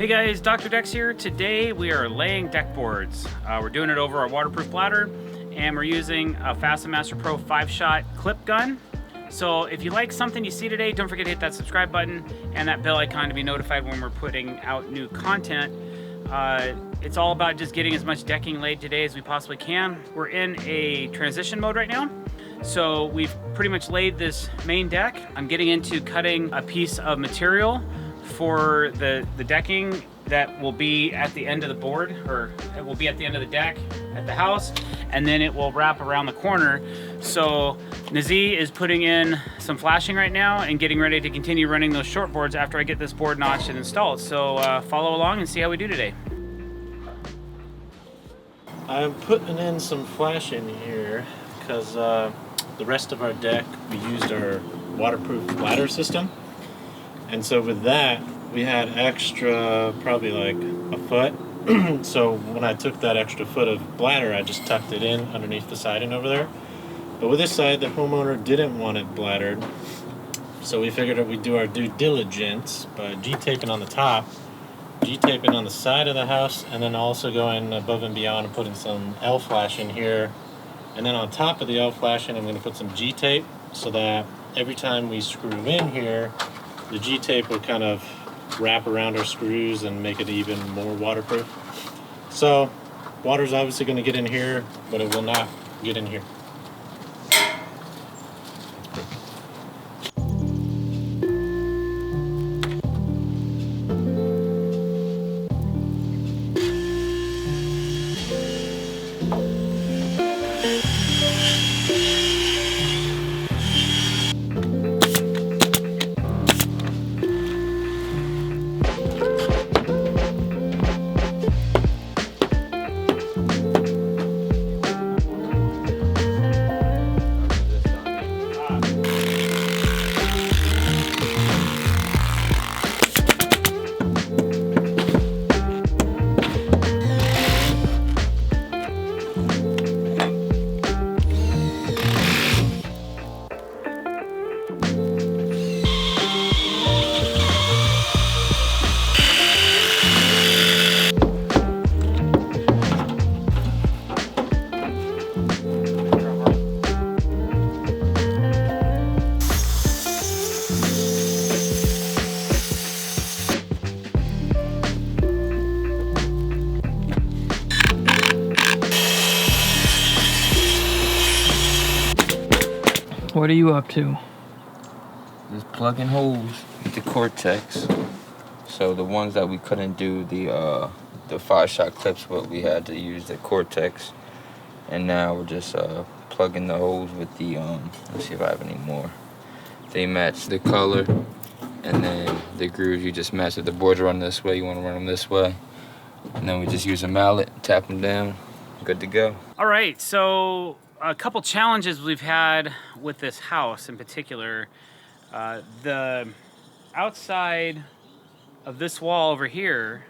Hey guys, Dr. Decks here. Today we are laying deck boards. We're doing it over our waterproof bladder, and we're using a Fasten Master Pro 5-shot clip gun. So if you like something you see today, don't forget to hit that subscribe button and that bell icon to be notified when we're putting out new content. It's all about just getting as much decking laid today as we possibly can. We're in a transition mode right now. So we've pretty much laid this main deck. I'm getting into cutting a piece of material for the decking that will be at the end of the board, or it will be at the end of the deck at the house, and then it will wrap around the corner. So Nazi is putting in some flashing right now and getting ready to continue running those short boards after I get this board notched and installed. So follow along and see how we do today. I'm putting in some flashing here because the rest of our deck, we used our waterproof bladder system. And so with that, we had extra, probably like a foot. So when I took that extra foot of bladder, I just tucked it in underneath the siding over there. But with this side, the homeowner didn't want it bladdered. So we figured that we'd do our due diligence by G-taping on the top, G-taping on the side of the house, and then also going above and beyond and putting some L flashing here. And then on top of the L flashing, I'm going to put some G-tape so that every time we screw in here, the G-tape will kind of wrap around our screws and make it even more waterproof. So water's obviously going to get in here, but it will not get in here. What are you up to? Just plugging holes with the Cortex. So the ones that we couldn't do the 5-shot clips, but we had to use the Cortex. And now we're just plugging the holes with the let's see if I have any more. They match the color, and then the grooves you just match it. The boards run this way, you want to run them this way. And then we just use a mallet, tap them down, good to go. All right, so a couple challenges we've had with this house in particular. The outside of this wall over here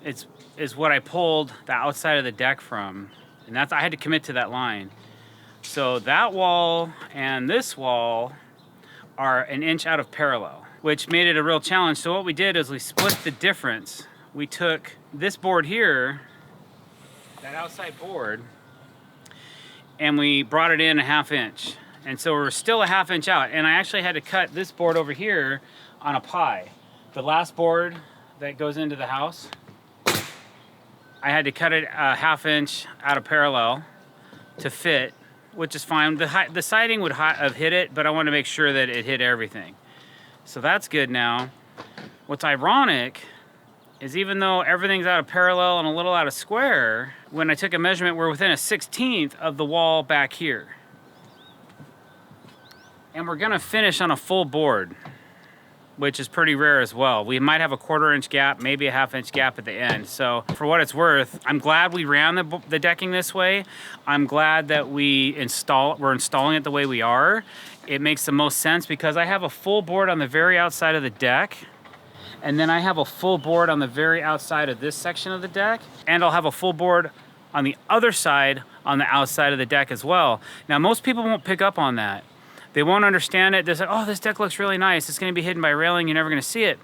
is what I pulled the outside of the deck from, and I had to commit to that line. So that wall and this wall are an inch out of parallel, which made it a real challenge. So what we did is we split the difference. We took this board here, that outside board, and we brought it in a 1/2 inch. And so we're still a 1/2 inch out. And I actually had to cut this board over here on a pie. The last board that goes into the house, I had to cut it a 1/2 inch out of parallel to fit, which is fine. The siding would have hit it, but I wanted to make sure that it hit everything. So that's good now. What's ironic is even though everything's out of parallel and a little out of square, when I took a measurement, we're within a 1/16 of the wall back here. And we're gonna finish on a full board, which is pretty rare as well. We might have a 1/4 inch gap, maybe a 1/2 inch gap at the end. So for what it's worth, I'm glad we ran the decking this way. I'm glad that we're installing it the way we are. It makes the most sense because I have a full board on the very outside of the deck, and then I have a full board on the very outside of this section of the deck, and I'll have a full board on the other side on the outside of the deck as well. Now, most people won't pick up on that. They won't understand it. They're like, oh, this deck looks really nice. It's gonna be hidden by railing. You're never gonna see it.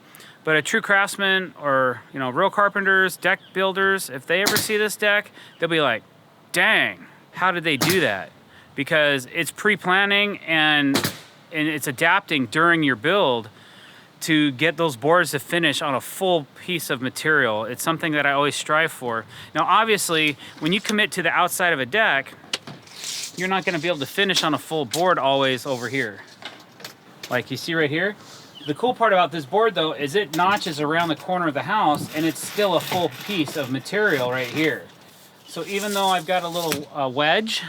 But a true craftsman or, you know, real carpenters, deck builders, if they ever see this deck, they'll be like, dang, how did they do that? Because it's pre-planning and it's adapting during your build to get those boards to finish on a full piece of material. It's something that I always strive for. Now, obviously, when you commit to the outside of a deck, you're not gonna be able to finish on a full board always over here. Like you see right here. The cool part about this board though is it notches around the corner of the house and it's still a full piece of material right here. So even though I've got a little wedge,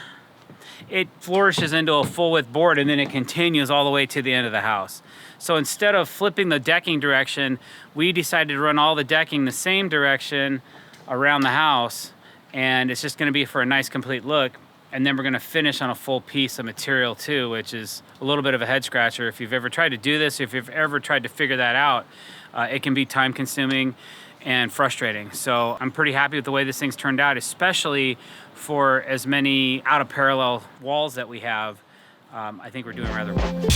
it flourishes into a full width board and then it continues all the way to the end of the house. So instead of flipping the decking direction, we decided to run all the decking the same direction around the house, and it's just gonna be for a nice complete look. And then we're gonna finish on a full piece of material too, which is a little bit of a head scratcher. If you've ever tried to do this, if you've ever tried to figure that out, it can be time consuming and frustrating. So I'm pretty happy with the way this thing's turned out, especially for as many out of parallel walls that we have. I think we're doing rather well.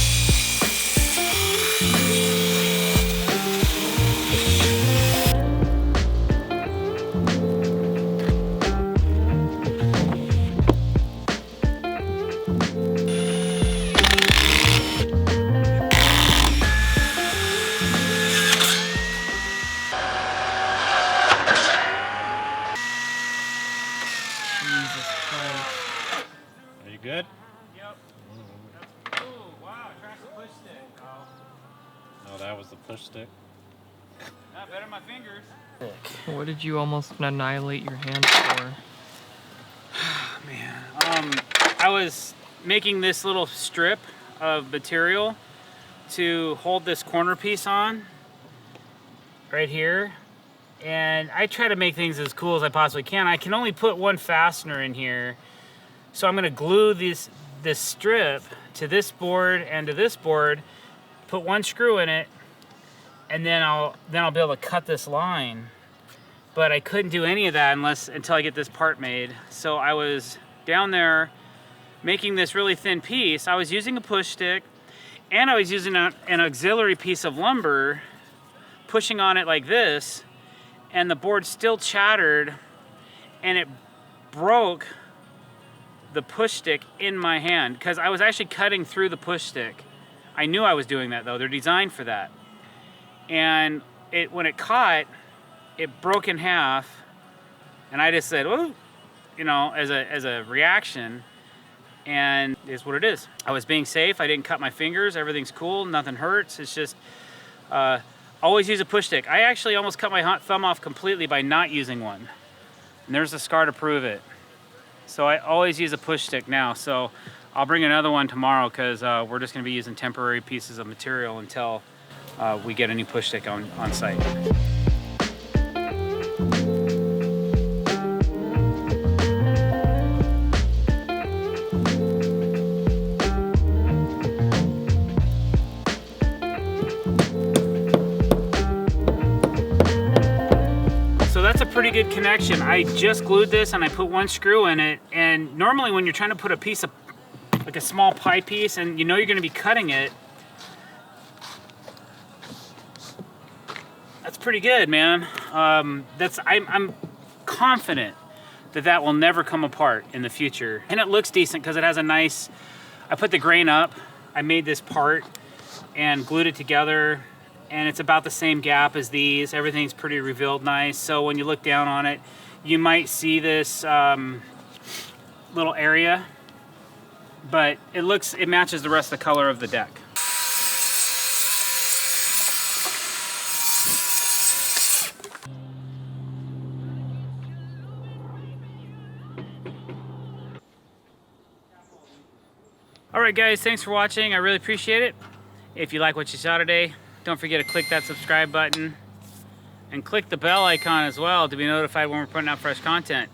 Are you good? Yep. Ooh, wow, track the push stick. Oh, No, that was the push stick. not better than my fingers. What did you almost annihilate your hands for? Man, I was making this little strip of material to hold this corner piece on right here. And I try to make things as cool as I possibly can. I can only put one fastener in here. So I'm gonna glue this strip to this board and to this board, put one screw in it, and then I'll be able to cut this line. But I couldn't do any of that until I get this part made. So I was down there making this really thin piece. I was using a push stick, and I was using an auxiliary piece of lumber, pushing on it like this, and the board still chattered, and it broke the push stick in my hand because I was actually cutting through the push stick. I knew I was doing that though. They're designed for that. And when it caught, it broke in half, and I just said, "Oh," you know, as a reaction, and it's what it is. I was being safe. I didn't cut my fingers. Everything's cool. Nothing hurts. It's just always use a push stick. I actually almost cut my thumb off completely by not using one, and there's a scar to prove it. So I always use a push stick now. So I'll bring another one tomorrow because we're just going to be using temporary pieces of material until we get a new push stick on site. So that's a pretty good connection. I just glued this and I put one screw in it, and normally when you're trying to put a piece of, like a small pie piece, and you know you're gonna be cutting it, that's pretty good, man. I'm confident that will never come apart in the future. And it looks decent because it has a nice, I put the grain up, I made this part and glued it together, and it's about the same gap as these. Everything's pretty revealed nice. So when you look down on it, you might see this little area, but it matches the rest of the color of the deck. All right, guys, thanks for watching. I really appreciate it. If you like what you saw today, don't forget to click that subscribe button and click the bell icon as well to be notified when we're putting out fresh content.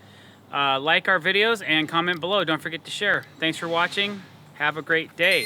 Like our videos and comment below. Don't forget to share. Thanks for watching. Have a great day.